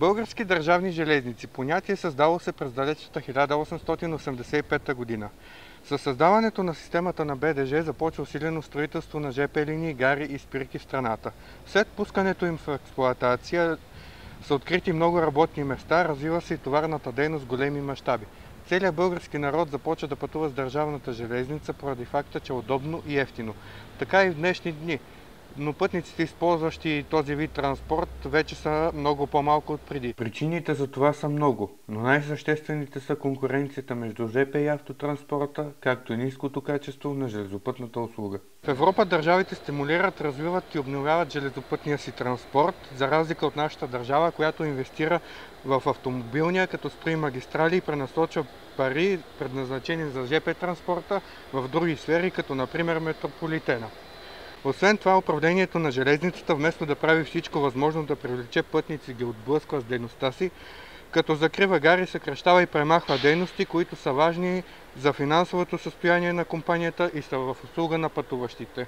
Български държавни железници. Понятие създало се през далечната 1885 година. Със създаването на системата на БДЖ започва усилено строителство на ЖП линии, гари и спирки в страната. След пускането им в експлоатация са открити много работни места, развива се и товарната дейност с големи мащаби. Целият български народ започва да пътува с държавната железница поради факта, че е удобно и ефтино. Така и в днешни дни. Но пътниците, използващи този вид транспорт, вече са много по-малко от преди. Причините за това са много, но най-съществените са конкуренцията между ЖП и автотранспорта, както и ниското качество на железопътната услуга. В Европа държавите стимулират, развиват и обновяват железопътния си транспорт, за разлика от нашата държава, която инвестира в автомобилния, като строи магистрали и пренасочва пари, предназначени за ЖП транспорта, в други сфери, като например метрополитена. Освен това, управлението на железницата, вместо да прави всичко възможно да привлече пътници, ги отблъсква с дейността си, като закрива гари, съкращава и премахва дейности, които са важни за финансовото състояние на компанията и са в услуга на пътуващите.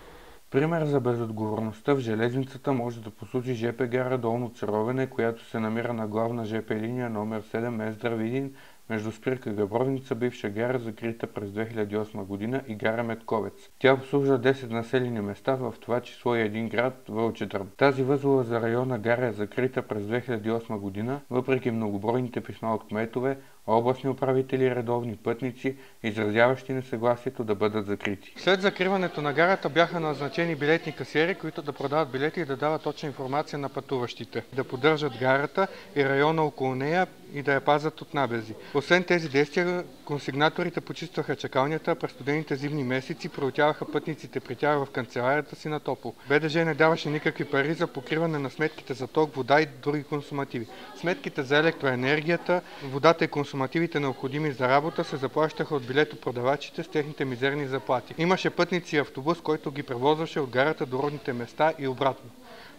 Пример за безотговорността в железницата може да послужи ЖП гара Долно Царовене, която се намира на главна ЖП линия номер 7 Мездра-Видин, между спирка Габровница, бивша гара, закрита през 2008 година, и гара Медковец. Тя обслужва 10 населени места, в това число и един град, Вълчедръм. Тази възлова за района гара е закрита през 2008 година, въпреки многобройните писма от кметове, областни управители и редовни пътници, изразяващи несъгласието да бъдат закрити. След закриването на гарата бяха назначени билетни касиери, които да продават билети и да дават точна информация на пътуващите, да поддържат гарата и района около нея и да я пазят от набези. Освен тези действия, консигнаторите почистваха чакалнята, през студените зимни месеци проотяваха пътниците при тях в канцеларията си на топло. БДЖ не даваше никакви пари за покриване на сметките за ток, вода и други консумативи. Сметките за електроенергията, водата и консумативите, необходими за работа, се заплащаха от билетопродавачите с техните мизерни заплати. Имаше пътници и автобус, който ги превозваше от гарата до родните места и обратно.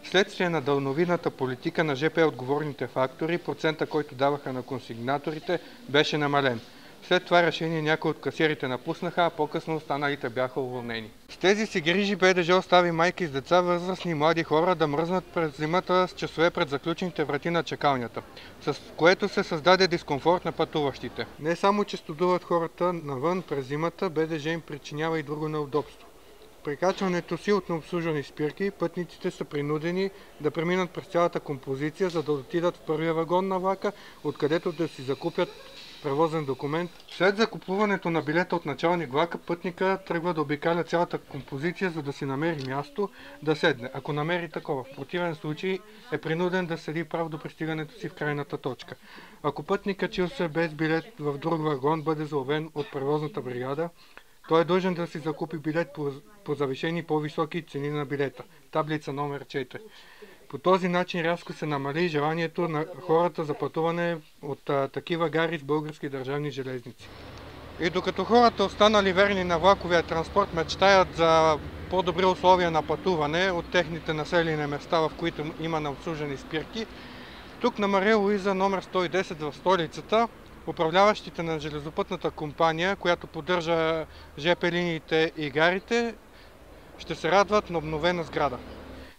Вследствие на дълновидната политика на ЖП отговорните фактори, процента, който даваха на консигнаторите, беше намален. След това решение някои от касиерите напуснаха, а по-късно останалите бяха уволнени. С тези си грижи БДЖ остави майки с деца, възрастни и млади хора да мръзнат през зимата с часове пред заключените врати на чакалнята, с което се създаде дискомфорт на пътуващите. Не само, че студуват хората навън през зимата, БДЖ им причинява и друго неудобство. При качването си от необслужвани спирки, пътниците са принудени да преминат през цялата композиция, за да отидат в първия вагон на влака, откъдето да си закупят превозен документ. След закупуването на билета от началник влака, пътника тръгва да обикаля цялата композиция, за да си намери място да седне, ако намери такова. В противен случай е принуден да седи прав до пристигането си в крайната точка. Ако пътник качил се без билет в друг вагон бъде заловен от превозната бригада, той е длъжен да си закупи билет по завишени по-високи цени на билета. Таблица номер 4. По този начин рязко се намали желанието на хората за пътуване от такива гари с български държавни железници. И докато хората, останали верни на влаковия транспорт, мечтаят за по-добри условия на пътуване от техните населени места, в които има необслужени спирки, тук на Мария Луиза номер 110 в столицата, управляващите на железопътната компания, която поддържа ЖП линиите и гарите, ще се радват на обновена сграда.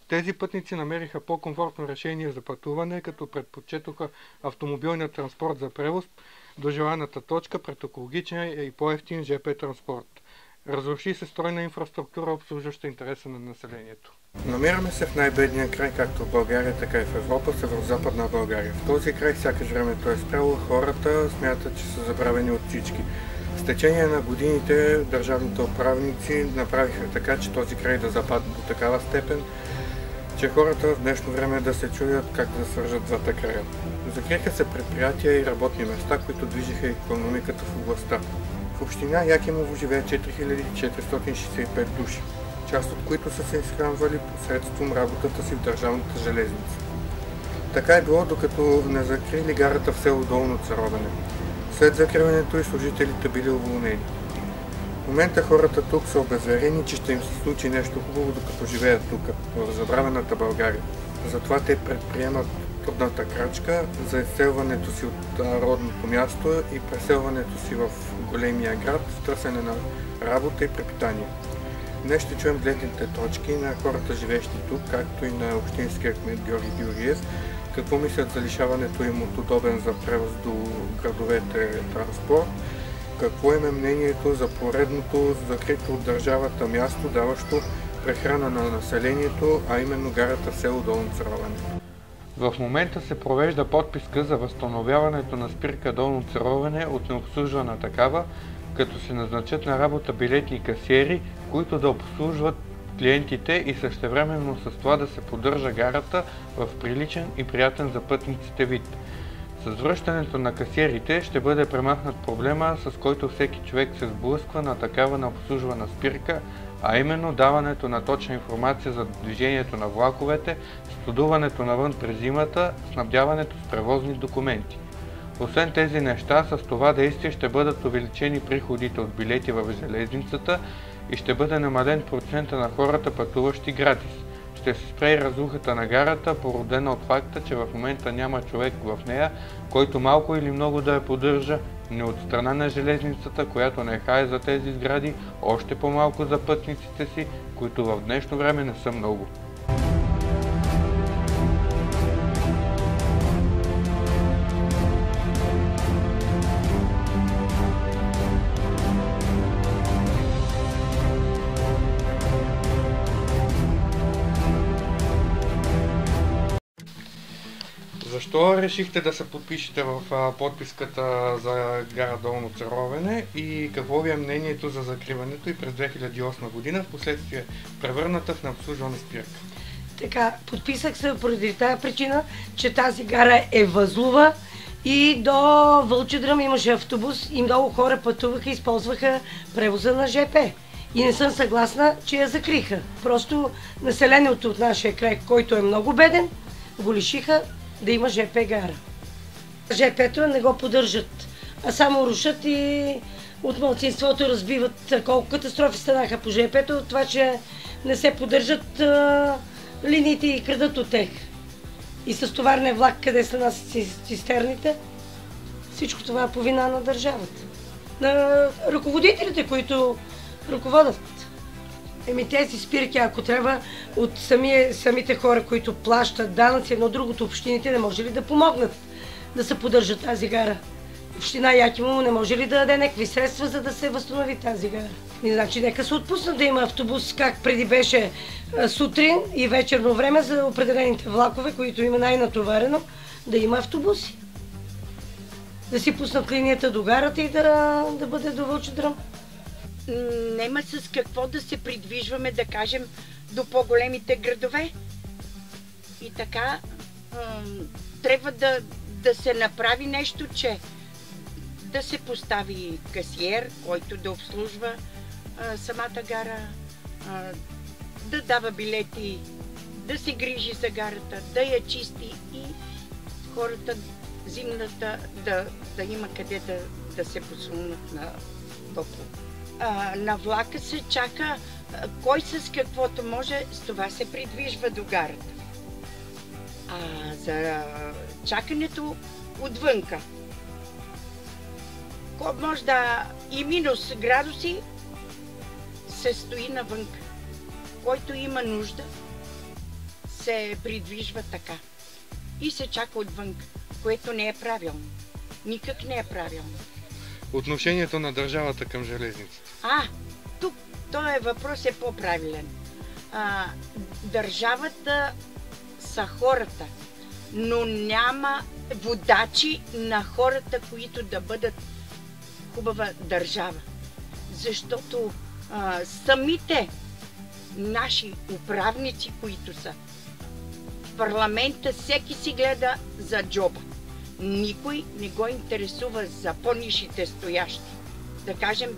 Тези пътници намериха по-комфортно решение за пътуване, като предпочетоха автомобилния транспорт за превоз до желаната точка пред екологичния и по-евтин ЖП транспорт. Разруши се стройна инфраструктура, обслужваща интереса на населението. Намираме се в най-бедния край, както в България, така и в Европа, северо-западна България. В този край сякаш времето е спряло, хората смятат, че са забравени от всички. С течение на годините държавните управници направиха така, че този край да западне до такава степен, че хората в днешно време да се чудят как да свържат двата края. Закриха се предприятия и работни места, които движиха икономиката в областта. В община Якимово живеят 4465 души, част от които са се изхранвали посредством работата си в държавната железница. Така е било, докато не закрили гарата в село Долно Царовене. След закриването и служителите били уволнени. В момента хората тук са обезверени, че ще им се случи нещо хубаво, докато живеят тук, в забравената България. Затова те предприемат трудната крачка за изселването си от родното място и преселването си в големия град в търсене на работа и препитание. Днес ще чуем гледните точки на хората, живеещи тук, както и на общинския кмет Георги Георгиев, какво мислят за лишаването им от удобен за превоз до градовете транспорт? Какво е мнението за поредното закрито от държавата място, даващо прехрана на населението, а именно гарата в село Долно Царовене? В момента се провежда подписка за възстановяването на спирка Долно Царовене от необслужвана такава, като се назначат на работа билетни касиери, които да обслужват клиентите и същевременно с това да се поддържа гарата в приличен и приятен за пътниците вид. С връщането на касиерите ще бъде премахнат проблема, с който всеки човек се сблъсква на такава необслужвана спирка, а именно даването на точна информация за движението на влаковете, студуването навън през зимата, снабдяването с превозни документи. Освен тези неща, с това действие ще бъдат увеличени приходите от билети в железницата и ще бъде намален процента на хората, пътуващи гратис. Ще се спре и разрухата на гарата, породена от факта, че в момента няма човек в нея, който малко или много да я поддържа, не от страна на железницата, която не хае за тези сгради, още по-малко за пътниците си, които в днешно време не са много. Защо решихте да се подпишете в подписката за гара Долно Царовене и какво ви е мнението за закриването и през 2008 година, в последствие превърната в необслужвана спирка? Така, подписах се поради тази причина, че тази гара е възлова и до Вълчедръм имаше автобус и много хора пътуваха и използваха превоза на ЖП. И не съм съгласна, че я закриха. Просто населението от нашия край, който е много беден, го лишиха да има ЖП гара. ЖП-то не го поддържат, а само рушат и от малцинството разбиват. Колко катастрофи станаха по ЖП-то, от това, че не се поддържат линиите и крадат от тях. И с товарния влак, къде са нас цистерните, всичко това е по вина на държавата. На ръководителите, които ръководят. Тези спирки, ако трябва от самите хора, които плащат данъци, едно другото, общините не може ли да помогнат да се поддържа тази гара? Община Якимово не може ли да даде някакви средства, за да се възстанови тази гара? И значи нека се отпуснат да има автобус, как преди беше сутрин и вечерно време за определените влакове, които има най-натоварено, да има автобуси. Да си пуснат линията до гарата и да бъде до Вълчедръм. Нема с какво да се придвижваме, да кажем, до по-големите градове. И така трябва да се направи нещо, че да се постави касиер, който да обслужва самата гара, да дава билети, да се грижи за гарата, да я чисти и хората зимната да има къде да се посумнат на топло. На влака се чака, кой с каквото може, с това се придвижва до гарата. А за чакането отвънка, може да и минус градуси, се стои навънка. Който има нужда, се придвижва така. И се чака отвънка, което не е правилно. Никак не е правилно. Отношението на държавата към железниците. Тук този въпрос е по-правилен. Държавата са хората, но няма водачи на хората, които да бъдат хубава държава. Защото самите наши управници, които са в парламента, всеки си гледа за джоба. Никой не го интересува за по-нишите стоящи. Да кажем,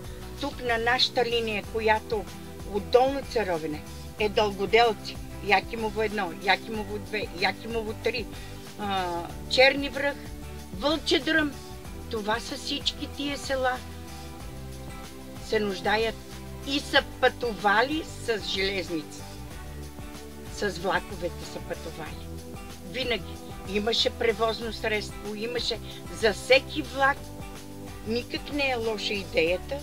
тук на нашата линия, която от Долно Царовене е Дългоделци, Якимово 1, Якимово 2, Якимово 3, Черни връх, Вълчедръм. Това са всички тия села. Се нуждаят и са пътували с железници. С влаковете са пътували. Винаги. Имаше превозно средство, имаше за всеки влак. Никак не е лоша идеята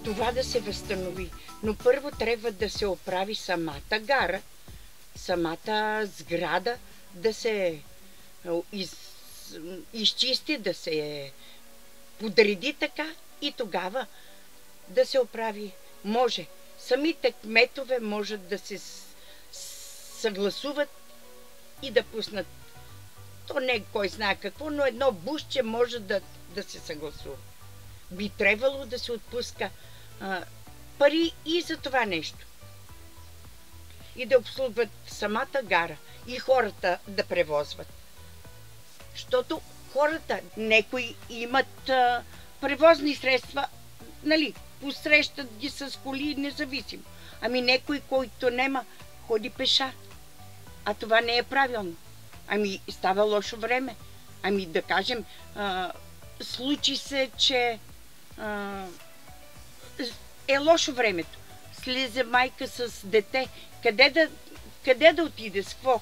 това да се възстанови. Но първо трябва да се оправи самата гара, самата сграда, да се изчисти, да се подреди така и тогава да се оправи. Може. Самите кметове можат да се съгласуват и да пуснат. То не кой знае какво, но едно бусче може да се съгласува. Би трябвало да се отпуска пари и за това нещо. И да обслужват самата гара и хората да превозват. Защото хората, некои имат превозни средства, нали, посрещат ги с коли независимо. Ами некой, който нема, ходи пеша. А това не е правилно. Ами става лошо време. Ами да кажем, случи се, че е лошо времето. Слезе майка с дете. Къде да отиде? С какво?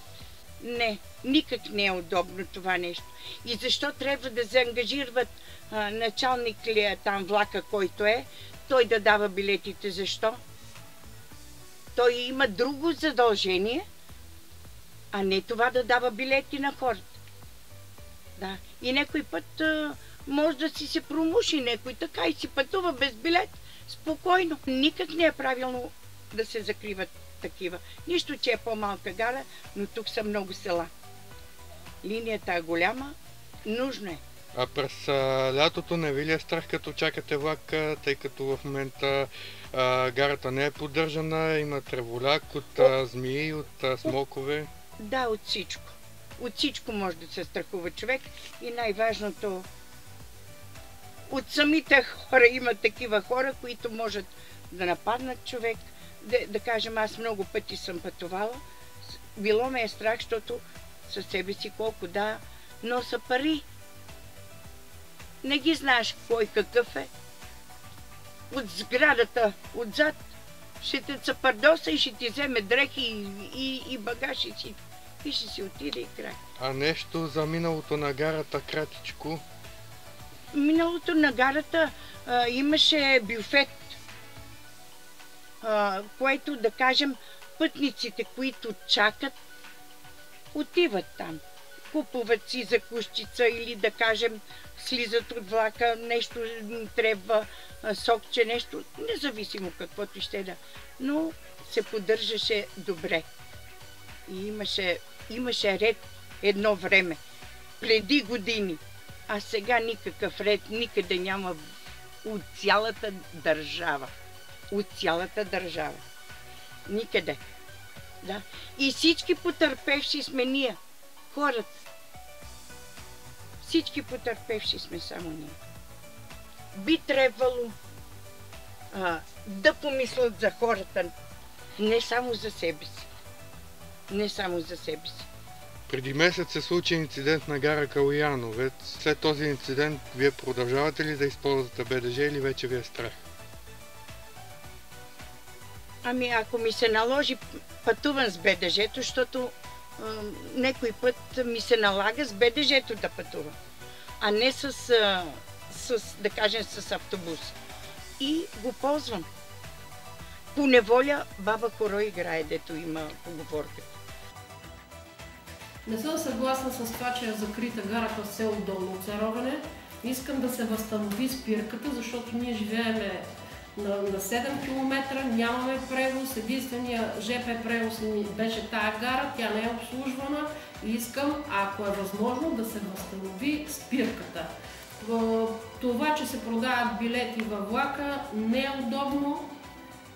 Не, никак не е удобно това нещо. И защо трябва да се ангажират началник ли е там влака, който е, той да дава билетите? Защо? Той има друго задължение, а не това да дава билети на хората. Да. И някой път може да си се промуши някой така и си пътува без билет. Спокойно. Никак не е правилно да се закриват такива. Нищо, че е по-малка гара, но тук са много села. Линията е голяма, нужно е. А през лятото не ви ли е страх, като чакате влака, тъй като в момента гарата не е поддържана, има треволяк от змии, от смокове? Да, от всичко. От всичко може да се страхува човек и най-важното, от самите хора има такива хора, които можат да нападнат човек. Да кажем, аз много пъти съм пътувала. Било ме е страх, защото със себе си колко да, но са пари. Не ги знаеш кой какъв е. От сградата, отзад, ще те цапардоса и ще ти вземе дрехи и багаж и ще си отиде и край. А нещо за миналото на гарата кратичко? Миналото на гарата имаше бюфет, което, да кажем, пътниците, които чакат, отиват там. Купуват си закускица или, да кажем, слизат от влака, нещо трябва, сокче, нещо, независимо каквото ще да. Но се поддържаше добре. И имаше ред едно време, преди години. А сега никакъв ред, никъде няма от цялата държава. От цялата държава. Никъде. Да. И всички потърпевши сме ние, хората. Всички потърпевши сме само ние. Би трябвало да помислят за хората, не само за себе си. Не само за себе си. Преди месец се случи инцидент на гара Калояновец. След този инцидент вие продължавате ли да използвате БДЖ или вече ви е страх? Ами ако ми се наложи, пътувам с БДЖ-то, защото някой път ми се налага с БДЖ-то да пътувам, а не да кажем, с автобус. И го ползвам. По неволя баба Хоро играе, дето има поговорка. Не съм съгласна с това, че е закрита гарата в село Долно Царовене. Искам да се възстанови спирката, защото ние живееме на 7 км, нямаме превоз. Единствения ЖП превоз беше тая гара, тя не е обслужвана. И искам, ако е възможно, да се възстанови спирката. Това, че се продават билети във влака, не е удобно,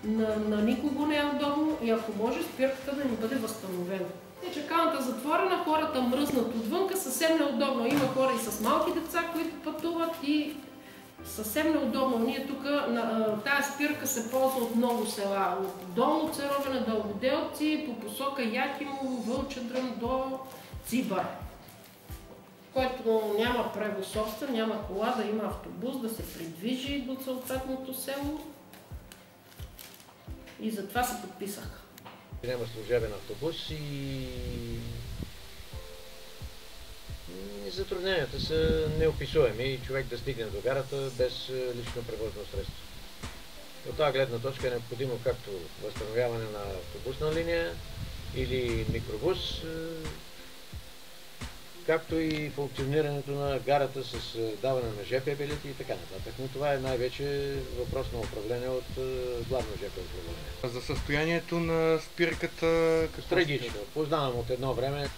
на никого не е удобно и ако може спирката да ни бъде възстановена. Чакалната затворена, хората мръзнат отвънка, съвсем неудобно. Има хора и с малки деца, които пътуват и съвсем неудобно. Ние тук, тази спирка се ползва от много села. От Долно Царовене, Дългоделци, по посока Якимово, Вълчедръм до Цибър. Който няма превоз собствен, няма кола, да има автобус, да се придвижи до съответното село. И затова се подписах. Няма служебен автобус и затрудненията са неописуеми. Човек да стигне до гарата без лично превозно средство. От тази гледна точка е необходимо както възстановяване на автобусна линия или микробус, както и функционирането на гарата с даване на ЖП билети и така нататък. Но това е най-вече въпрос на управление от главно ЖП управление. А за състоянието на спирката? Трагично. Познавам от едно време.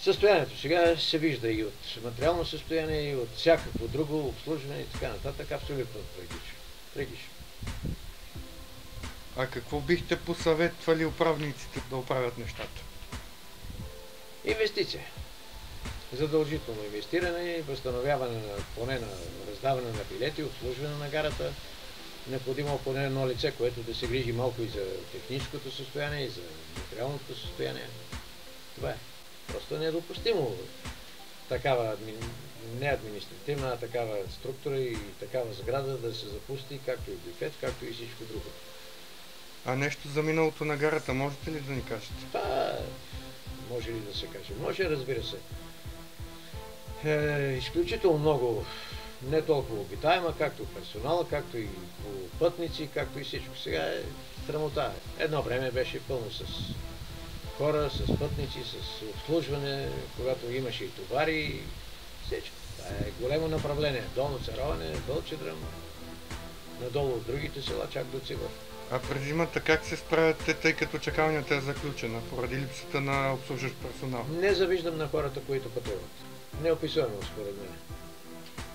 Състоянието сега се вижда и от материално състояние, и от всякакво друго обслужване и така нататък. Абсолютно трагично. А какво бихте посъветвали управниците да оправят нещата? Инвестиция. Задължително инвестиране, възстановяване поне на раздаване на билети, обслужване на гарата. Необходимо поне едно лице, което да се грижи малко и за техническото състояние, и за материалното състояние. Това е. Просто недопустимо такава не административна, а такава структура и такава сграда да се запусти, както и буфет, както и всичко друго. А нещо за миналото на гарата, можете ли да ни кажете? Това може ли да се каже? Може, разбира се. Изключително много, не толкова обитаема, както персонал, както и пътници, както и всичко. Сега е срамота. Едно време беше пълно с хора, с пътници, с обслужване, когато имаше и товари, всичко. Това е големо направление. Долно Царовене, Вълчедръм, надолу от другите села, чак до Цибър. А през зимата как се справяте, тъй като чакалнята е заключена, поради липсата на обслужващ персонал? Не завиждам на хората, които пътуват. Неописуемо според мен.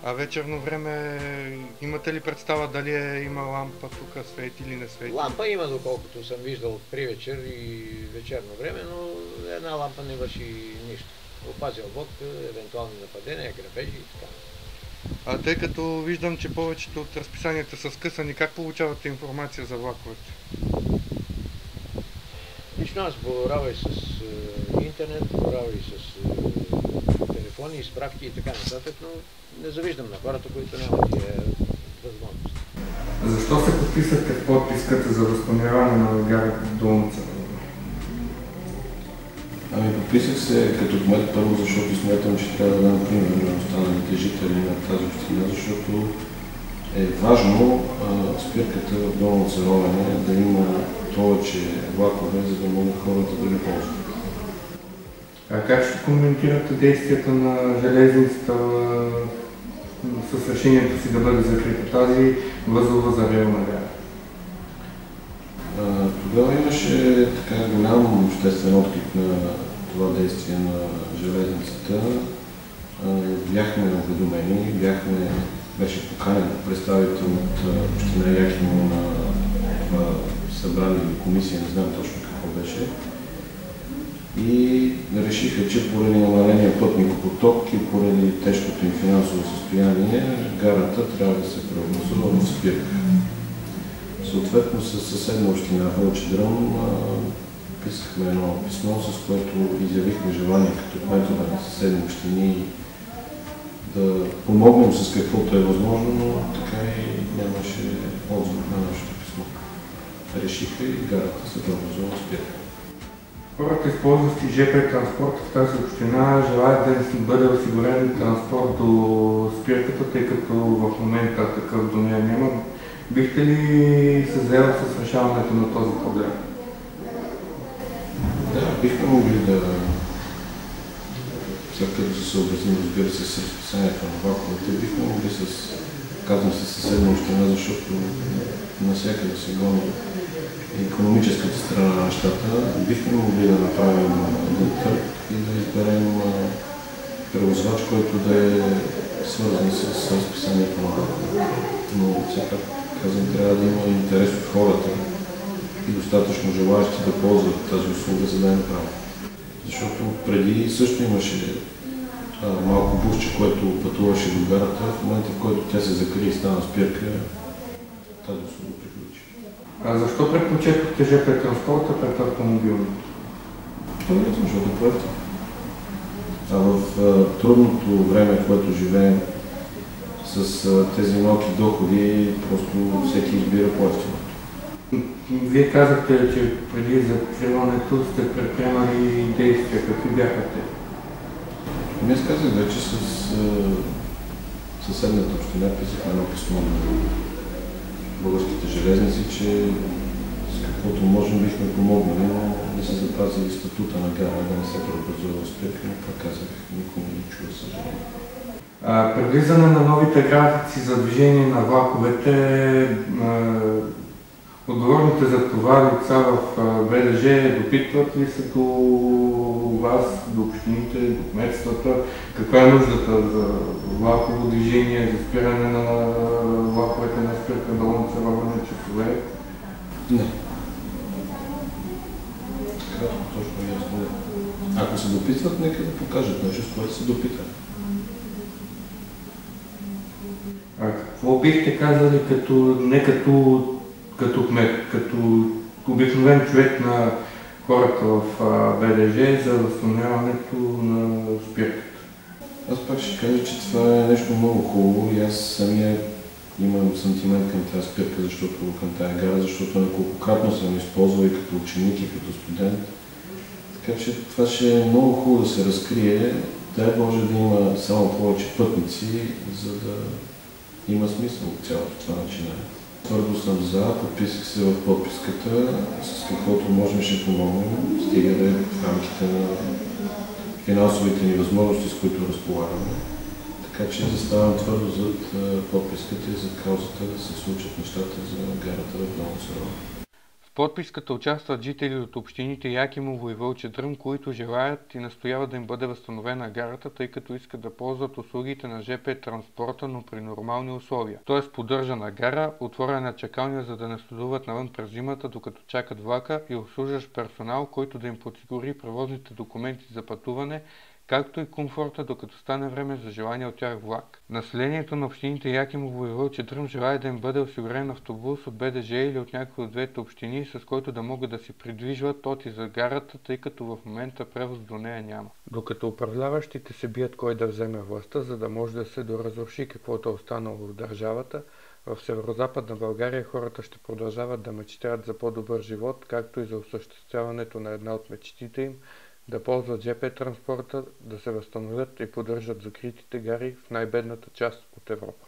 А вечерно време имате ли представа дали има лампа тук, свети или не свети? Лампа има, доколкото съм виждал при вечер и вечерно време, но една лампа не върши нищо. Опазил Бог, евентуални нападения, грабежи и така. А тъй като виждам, че повечето от разписанията са скъсани, как получавате информация за влаковете? Лично аз боравя и с интернет, боравя и с телефони, справки и така нататък, но не завиждам на хората, които нямат тия възможности. Защо се подписахте в подписката за възстановяване на гара Долно Царовене? Подписах се като кмет първо, защото смятам, че трябва да дам пример на останалите жители на тази община, защото е важно спирката в Долно Царовене да има повече влакове, за да могат хората да ги ползват. А как ще коментирате действията на железницата с решението си да бъде закрита тази възлова за релна гара? Тогава имаше така голям обществен отклик на това действие на железницата. Бяхме уведомени, беше поканен представител от община Яхино на събрание или комисия, не знам точно какво беше. И решиха, че поради намаления пътникопоток и поради тежкото им финансово състояние, гарата трябва да се преобразува в спирка. Съответно с съседна община Вълчедръм писахме едно писмо, с което изявихме желание като кметове на съседни общини да помогнем с каквото е възможно, но така и нямаше отзвук на нашето писмо. Решиха и гарата се преобразува в спирка. Хората, използващи ЖП транспорт в тази община, желаят да си бъде осигурен транспорт до спирката, тъй като в момента такъв до нея няма. Бихте ли се взели с решаването на този проблем? Да, бихме могли да, след като се съобразим, разбира се, с разписанието на влаковете, бихме могли казвам се съседна община, защото навсякъде се гони икономическата страна на нещата, бихме могли да направим един търг и да изберем превозвач, който да е свързан с разписанието на влаковете. Но все пак, казвам, трябва да има интерес от хората и достатъчно желаящи да ползват тази услуга, за да я направят. Защото преди също имаше малко бусче, което пътуваше до гарата. В момента, в който тя се закри и стана спирка, тази услуга приключи. А защо предпочетохте ЖП транспорта пред автомобилното? Понятно, защото е по-евтин. А в трудното време, в което живеем, с тези малки доходи, просто всеки избира по-евтиното. Вие казахте, че преди закриването сте предприемали действия. Какви бяха те? Аз казах вече с съседната община писахме едно писмо на българските железници, че с каквото можем бихме помогнали, но да се запази запазили статута на гара, да не се преобразува спирка, но пак казах, никой не чува съжаление. При влизане на новите графици за движение на влаковете, отговорните за това лица в БДЖ допитват ли се до вас, до общините, до кметствата? Каква е нуждата за влаково движение, за спиране на влаковете на спирка, долно цароване, часове? Не. Кратко, точно ясно не. Ако се допитват, нека да покажат нещо, с което се допитат. А какво бихте казали не като кмет, като обикновен човек на хората в БДЖ за възстановяването на спирката? Аз пак ще кажа, че това е нещо много хубаво и аз самия имам сантимент към тази спирка, към тази гара, защото неколкократно съм използвал и като ученик, и като студент. Така че това ще е много хубаво да се разкрие. Дай Боже да има само повече пътници, за да има смисъл цялото това начинание. Твърдо съм за, подписах се в подписката, с каквото можем ще помогнем, стига да е в рамките на финансовите ни възможности, с които разполагаме. Така че заставам твърдо зад подписката и зад каузата да се случат нещата за гарата в Долно Царово. В подписката участват жители от общините Якимово и Вълчи дръм, които желаят и настояват да им бъде възстановена гарата, тъй като искат да ползват услугите на ЖП транспорта, но при нормални условия. Т.е. поддържана гара, отворена чакалня, за да не студуват навън през зимата, докато чакат влака, и обслужващ персонал, който да им подсигури превозните документи за пътуване, както и комфорта, докато стане време за желания от тях влак. Населението на общините Якимово и Вълчи дръм желае да им бъде осигурен автобус от БДЖ или от някои от двете общини, с който да могат да се придвижват от и за гарата, тъй като в момента превоз до нея няма. Докато управляващите се бият кой да вземе властта, за да може да се доразруши каквото е останало в държавата, в Северозападна България хората ще продължават да мечтаят за по-добър живот, както и за осъществяването на една от мечтите им, да ползват ЖП транспорта, да се възстановят и поддържат закритите гари в най-бедната част от Европа.